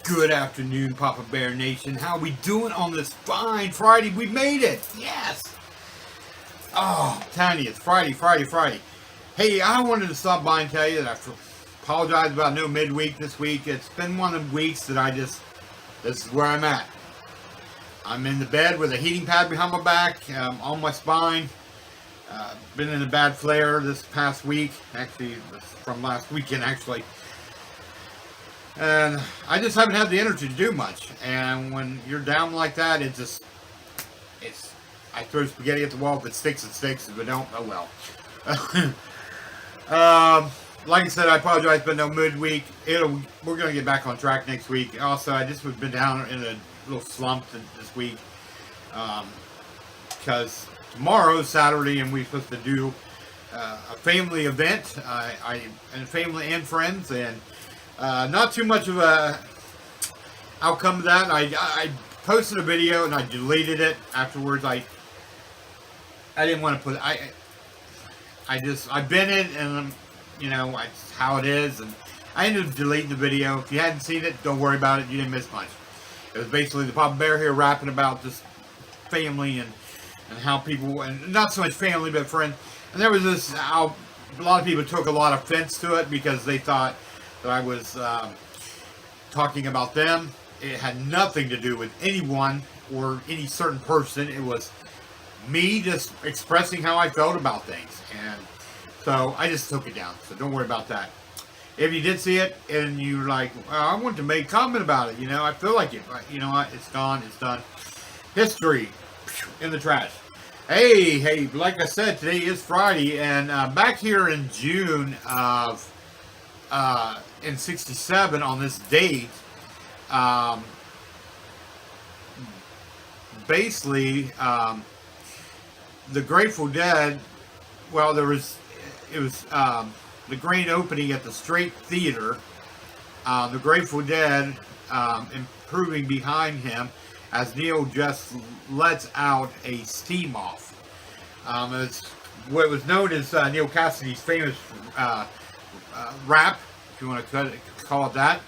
Good afternoon, Papa Bear Nation. How we doing on this fine Friday? We made it. Yes. Oh, Tanya, it's Friday. Hey, I wanted to stop by and tell you that I apologize about no midweek this week. It's been one of the weeks that this is where I'm at. I'm in the bed with a heating pad behind my back, on my spine. Been in a bad flare this past week. Actually, from last weekend, actually. And I just haven't had the energy to do much. And when you're down like that, I throw spaghetti at the wall. If it sticks, it sticks. If it don't, oh well. Like I said, I apologize, but no midweek. We're going to get back on track next week. Also, I just was been down in a little slump this week. Because tomorrow's Saturday, and we're supposed to do a family event. And family and friends, and not too much of a outcome of that. I posted a video and I deleted it afterwards. I didn't want to put I've been in, and it's how it is, and I ended up deleting the video. If you hadn't seen it, don't worry about it. You didn't miss much. It was basically the Papa Bear here rapping about just family and how people, and not so much family but friends. And there was this, a lot of people took a lot of offense to it because they thought that I was talking about them. It had nothing to do with anyone or any certain person. It was me just expressing how I felt about things, and so I just took it down. So don't worry about that. If you did see it and you're like, well, I want to make a comment about it, I feel like it, but you know what? It's gone. It's done. History in the trash. Hey, like I said, today is Friday, and back here in June of in '67 on this date, basically the Grateful Dead, well, it was the grand opening at the Straight Theater. The Grateful Dead improving behind him as Neil just lets out a steam off. It's what was known as Neil Cassidy's famous rap, if you want to call it that.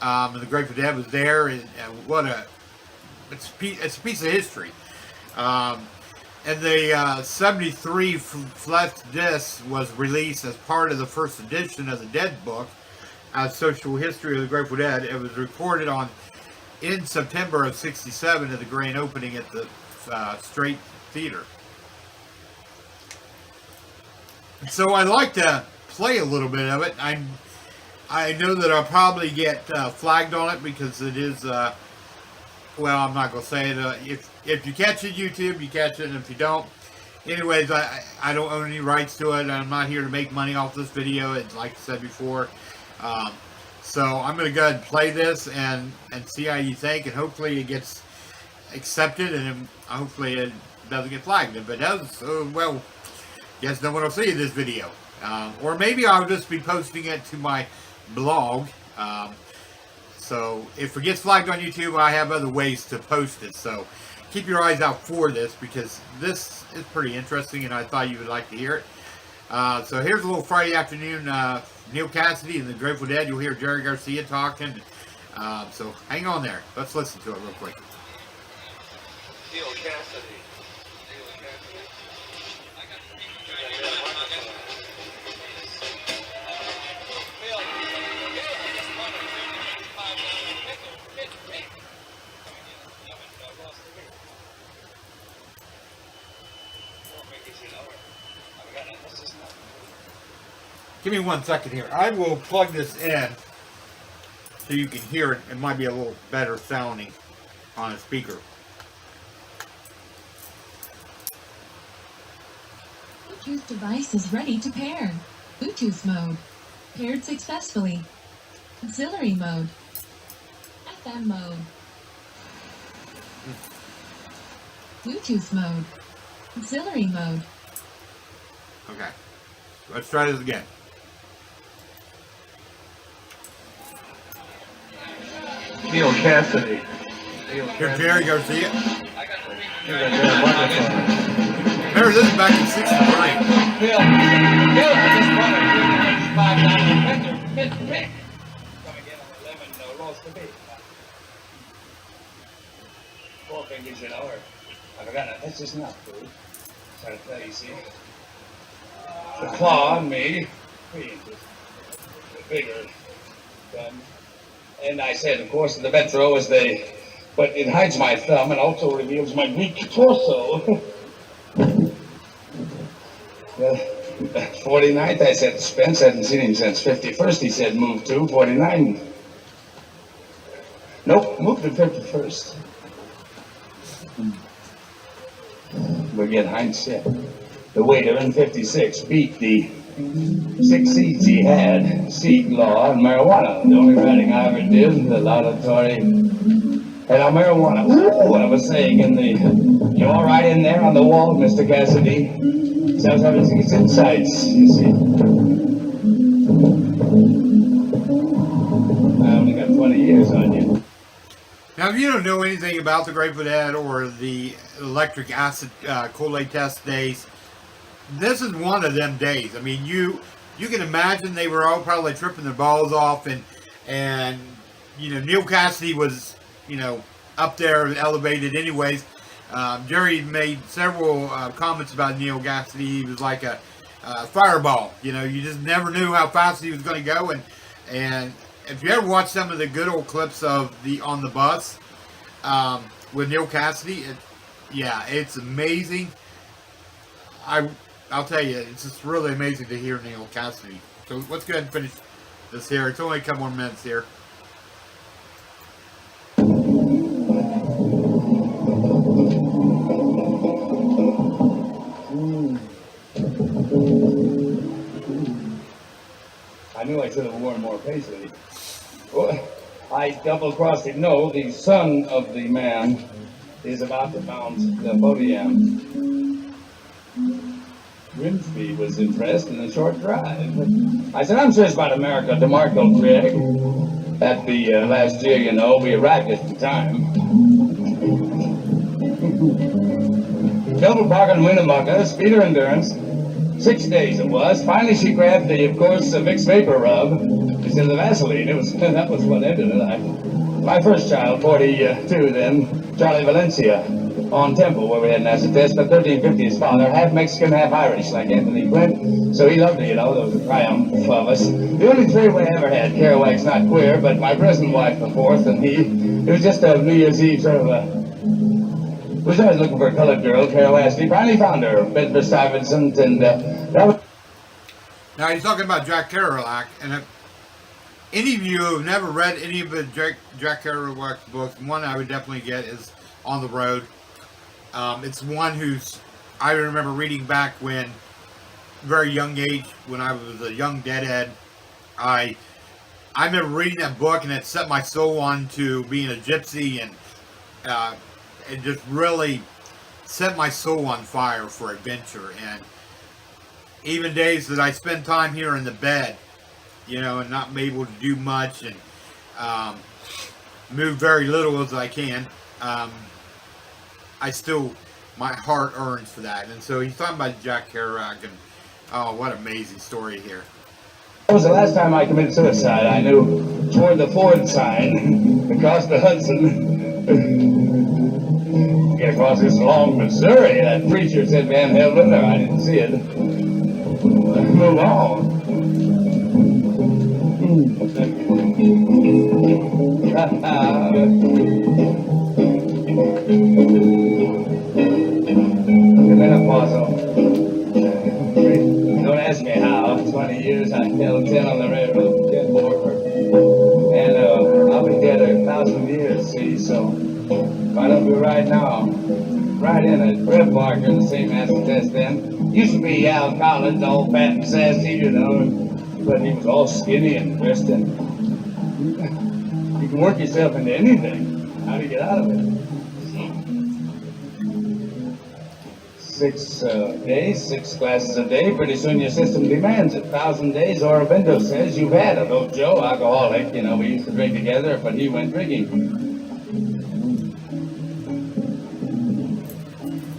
And the Grateful Dead was there, and it's a piece of history. And the 73 flat disc was released as part of the first edition of the Dead book, as Social History of the Grateful Dead. It was recorded in September of '67 at the grand opening at the Straight Theater. So I like to play a little bit of it. I know that I'll probably get flagged on it because it is, well, I'm not going to say it. If you catch it, YouTube, you catch it, and if you don't, anyways, I don't own any rights to it. I'm not here to make money off this video, like I said before. So I'm going to go ahead and play this and see how you think, and hopefully it gets accepted, and hopefully it doesn't get flagged. If it does, well, guess no one will see this video. Or maybe I'll just be posting it to my blog. So if it gets flagged on YouTube, I have other ways to post it. So keep your eyes out for this, because this is pretty interesting and I thought you would like to hear it. So here's a little Friday afternoon, Neil Cassidy and the Grateful Dead. You'll hear Jerry Garcia talking. So hang on there. Let's listen to it real quick. Neil Cassidy. Give me 1 second here. I will plug this in so you can hear it. It might be a little better sounding on a speaker. Bluetooth device is ready to pair. Bluetooth mode. Paired successfully. Auxiliary mode. FM mode. Bluetooth mode. Auxiliary mode. Okay. Let's try this again. Neil Cassidy. Here's Jerry Garcia. Remember, this is back in '63. Bill, I just wanted to $5 Come again on 11 roast to be. Four fingers, you know, or I forgot that. That's just not food. Trying to tell you, see. The claw on me, 3 inches. The bigger thumb. And I said, of course, the Metro is but it hides my thumb and also reveals my weak torso. The 49th, I said, Spence hadn't seen him since 51st. He said, move to 49. Nope, move to 51st. We get hindsight. The waiter in 56 beat the 6 seats he had, seat law and marijuana. The only writing I ever did, the laudatory, and on marijuana. What I was saying in the, you all right in there on the wall, Mr. Cassidy? Sounds everything's insights, you see. I only got 20 years on you. Now, if you don't know anything about the Grateful Dead or the electric acid Kool-Aid test days, this is one of them days. I mean, you can imagine they were all probably tripping their balls off, and you know, Neil Cassidy was, you know, up there elevated anyways. Jerry made several comments about Neil Cassidy. He was like a fireball. You know, you just never knew how fast he was going to go. And if you ever watch some of the good old clips of the On the Bus with Neil Cassidy, it's amazing. I'll tell you, it's just really amazing to hear Neil Cassidy. So let's go ahead and finish this here. It's only a couple more minutes here. I knew I should have worn more Paisley. Well, I double-crossed him. No, the son of the man is about to mount the podium. Grimsby was impressed in a short drive. I said, I'm serious about America. DeMarco Craig. At the last year, you know, we arrived at the time. Double bargain Winnemucca, speeder endurance. 6 days it was. Finally, she grabbed the, of course, Vicks Vapor Rub instead of the Vaseline. That was what ended it. My first child, 42 then, Charlie Valencia, on Temple, where we had an acid test, but 1350, his father, half Mexican, half Irish, like Anthony Flint. So he loved it, you know, there was a triumph of us. The only three-way I ever had, Kerouac's not queer, but my present wife, the fourth, and it was just a New Year's Eve sort of a, was always looking for a colored girl, Carol Ashley. Finally found her, Bedford Stuyvesant, and that was... Now he's talking about Jack Kerouac, and if any of you have never read any of the Jack Kerouac books, one I would definitely get is On the Road. It's one who's, I remember reading back when, very young age, when I was a young deadhead. I remember reading that book, and it set my soul on to being a gypsy, and it just really set my soul on fire for adventure. And even days that I spend time here in the bed, you know, and not be able to do much, and move very little as I can, I still, my heart yearns for that. And so he's talking about Jack Kerouac, and oh, what an amazing story here. That was the last time I committed suicide. I knew toward the Ford sign across the Hudson. Get across this long Missouri. That preacher said Van Halen, or I didn't see it. Move on. Don't ask me how. 20 years I held 10 on the railroad, 10 more. And I'll be dead 1,000 years, see, so why don't we right now? Right in it. Red Barker, the same acid test then. Used to be Al Collins, all fat and sassy, you know, but he was all skinny and twisted. You can work yourself into anything. How do you get out of it? 6 days, 6 glasses a day. Pretty soon your system demands it. 1,000 days, or a window says you've had it. Oh, Joe, alcoholic, you know, we used to drink together, but he went drinking.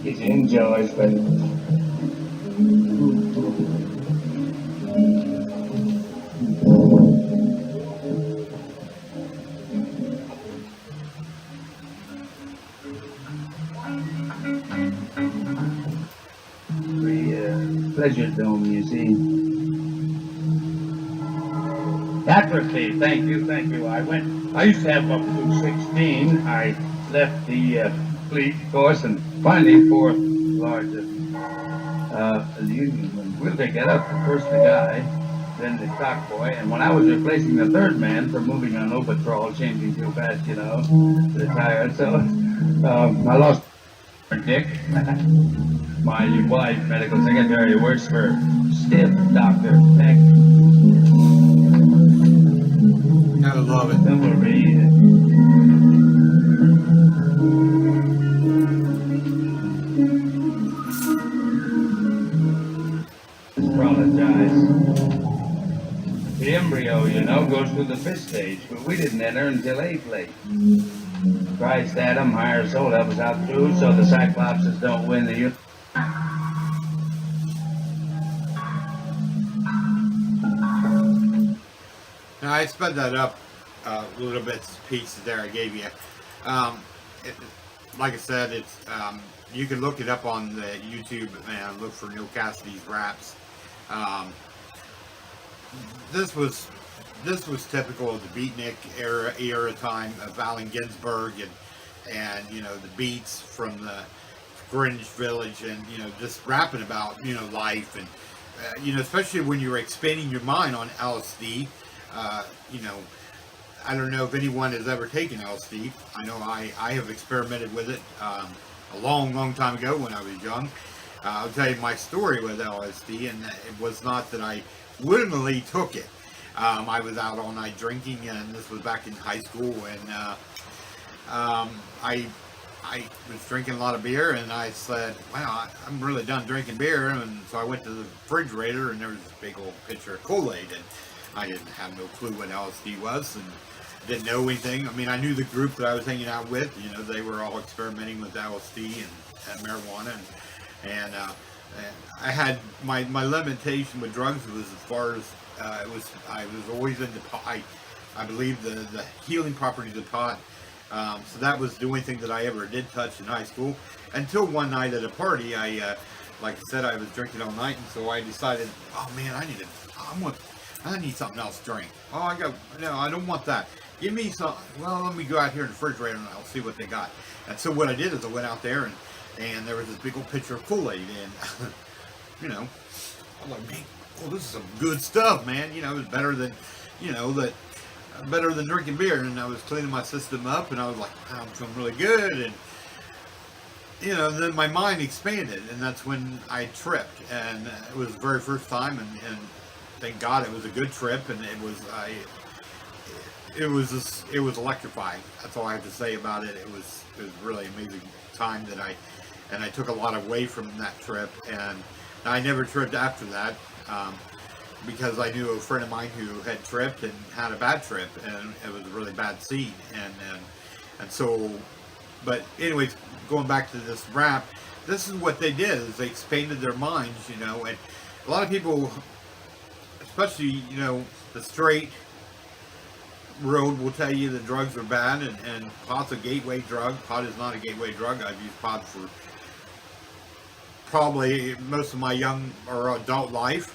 He enjoys, but Pleasure Dome, you see. Atrophy, thank you. I used to have up to 16. I left the fleet, of course, and finally fourth largest the Union. We'll take that up. First the guy, then the stock boy, and when I was replacing the third man for moving on low patrol, changing too fast, retired. So I lost Dick. My wife, medical secretary, works for Stiff Doctor Peck. Gotta love it. Then we'll read. Apologize. The embryo, goes through the fish stage, but we didn't enter until egg late. Christ, Adam, higher soul, help us out through, so the Cyclopses don't win the Now I sped that up a little bit, pieces there I gave you. Like I said, it's you can look it up on the YouTube and look for Neil Cassidy's raps. This was typical of the beatnik era time of Allen Ginsberg and the beats from the Greenwich Village, and just rapping about life, and especially when you're expanding your mind on LSD. I don't know if anyone has ever taken LSD. I know I have experimented with it a long time ago when I was young. I'll tell you my story with LSD, and it was not that I willingly took it. I was out all night drinking, and this was back in high school, and I was drinking a lot of beer, and I said, wow, I'm really done drinking beer. And so I went to the refrigerator, and there was this big old pitcher of Kool-Aid, and I didn't have no clue what LSD was, and didn't know anything. I mean, I knew the group that I was hanging out with. They were all experimenting with LSD and marijuana, and I had my limitation with drugs was as far as I was always into pot. I believe the healing properties of pot. So that was the only thing that I ever did touch in high school, until one night at a party. Like I said, I was drinking all night, and so I decided, oh man, I need something else to drink. Oh, I don't want that. Give me some. Well, let me go out here in the refrigerator and I'll see what they got. And so what I did is I went out there, and there was this big old pitcher of Kool-Aid, and I'm like, man, this is some good stuff, man. It was better than, better than drinking beer. And I was cleaning my system up, and I was like, wow, I'm feeling really good. And then my mind expanded, and that's when I tripped, and it was the very first time, and thank God it was a good trip, and it was electrifying. That's all I have to say about it. It was really amazing time that I took a lot away from that trip, and I never tripped after that, because I knew a friend of mine who had tripped and had a bad trip, and it was a really bad scene, and so, but anyways, going back to this rap, this is what they did, is they expanded their minds, and a lot of people, especially, the straight road will tell you that drugs are bad, and pot's a gateway drug. Pot is not a gateway drug. I've used pot for probably most of my young or adult life.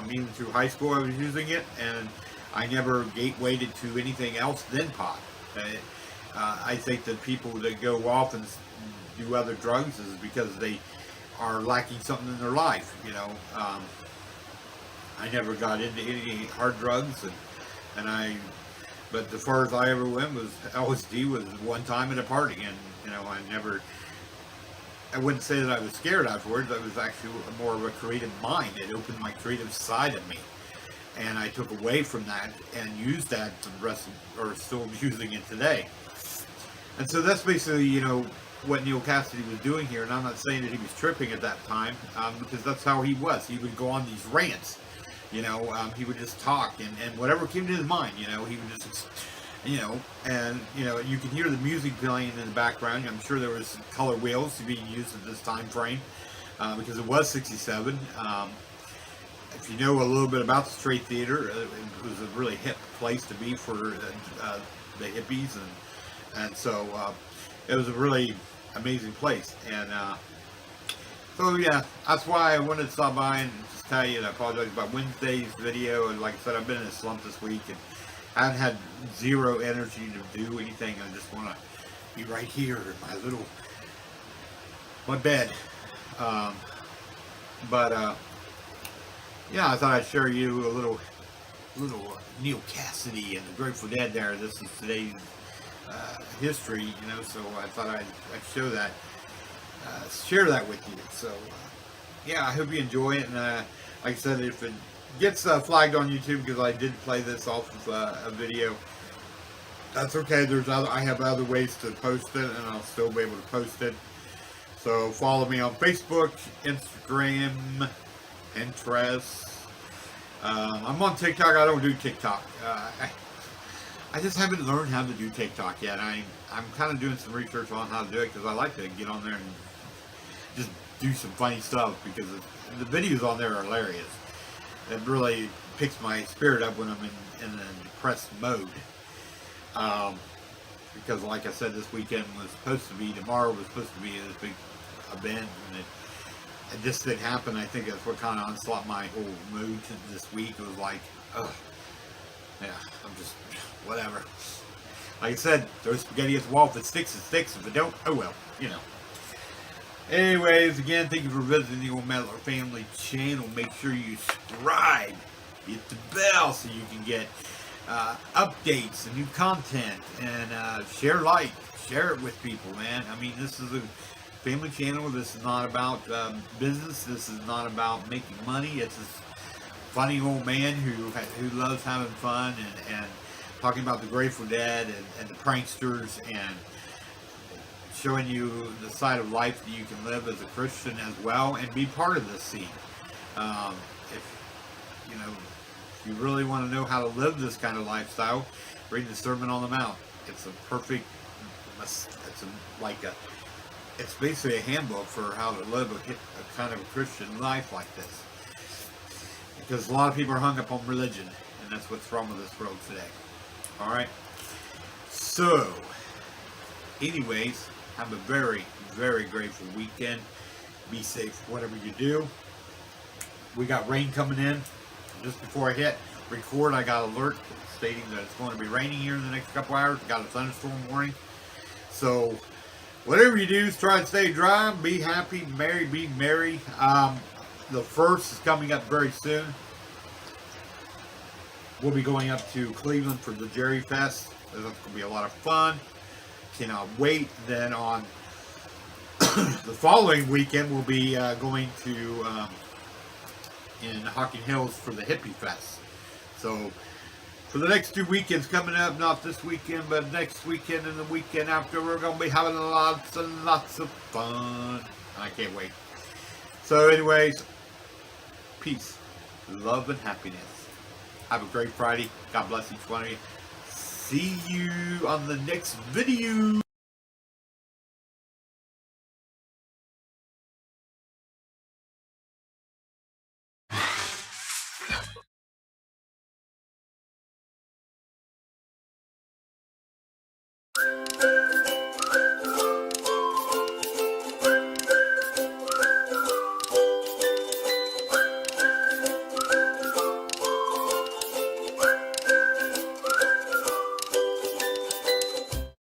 Even through high school I was using it, and I never gatewayed to anything else than pot. I think that people that go off and do other drugs is because they are lacking something in their life. I never got into any hard drugs, but as far as I ever went was LSD was one time at a party, and I wouldn't say that I was scared afterwards. I was actually more of a creative mind. It opened my creative side of me, and I took away from that and used that for the rest or still using it today. And so that's basically what Neil Cassidy was doing here, and I'm not saying that he was tripping at that time, because that's how he was. He would go on these rants. He would just talk, and whatever came to his mind, he would just, and, you can hear the music playing in the background. I'm sure there was color wheels being used at this time frame, because it was 67. If you know a little bit about the Straight Theater, it was a really hip place to be for the hippies, and so it was a really amazing place. And So yeah, that's why I wanted to stop by and just tell you, and I apologize about Wednesday's video. And like I said, I've been in a slump this week, and I haven't had zero energy to do anything. I just want to be right here in my bed. Yeah, I thought I'd share you a little Neil Cassidy and the Grateful Dead there. This is today's history, you know, so I thought I'd show that, share that with you. So, yeah, I hope you enjoy it. And like I said, if it gets flagged on YouTube because I did play this off of a video, that's okay. I have other ways to post it, and I'll still be able to post it. So follow me on Facebook, Instagram, Pinterest. I'm on TikTok. I don't do TikTok. I just haven't learned how to do TikTok yet. I'm kind of doing some research on how to do it because I like to get on there and just do some funny stuff because the videos on there are hilarious. It really picks my spirit up when I'm in a depressed mode. Because like I said, this weekend was supposed to be, tomorrow was supposed to be this big event, and it just didn't happen. I think that's what kind of onslaught my whole mood this week. It was like, ugh, yeah, I'm just, whatever. Like I said, throw spaghetti at the wall. If it sticks, it sticks. If it don't, oh well, you know. Anyways, again, thank you for visiting the Old Meddler Family channel. Make sure you subscribe, hit the bell so you can get updates and new content, and share it with people, man. I mean, this is a family channel. This is not about business. This is not about making money. It's this funny old man who loves having fun and talking about the Grateful Dead and the pranksters, and showing you the side of life that you can live as a Christian as well and be part of this scene. If you know, if you really want to know how to live this kind of lifestyle, read the Sermon on the Mount. It's a perfect, it's basically a handbook for how to live a kind of a Christian life like this. Because a lot of people are hung up on religion, and that's what's wrong with this world today. Alright? So, anyways, have a very, very grateful weekend. Be safe, whatever you do. We got rain coming in. Just before I hit record, I got an alert stating that it's going to be raining here in the next couple hours. Got a thunderstorm warning. So, whatever you do, try to stay dry, be happy, be merry. The 1st is coming up very soon. We'll be going up to Cleveland for the Jerry Fest. That's going to be a lot of fun. Cannot wait. Then on the following weekend, we'll be going to in Hocking Hills for the Hippie Fest. So for the next 2 weekends coming up, not this weekend, but next weekend and the weekend after, we're going to be having lots and lots of fun. I can't wait. So anyways, peace, love, and happiness. Have a great Friday. God bless each one of you. See you on the next video.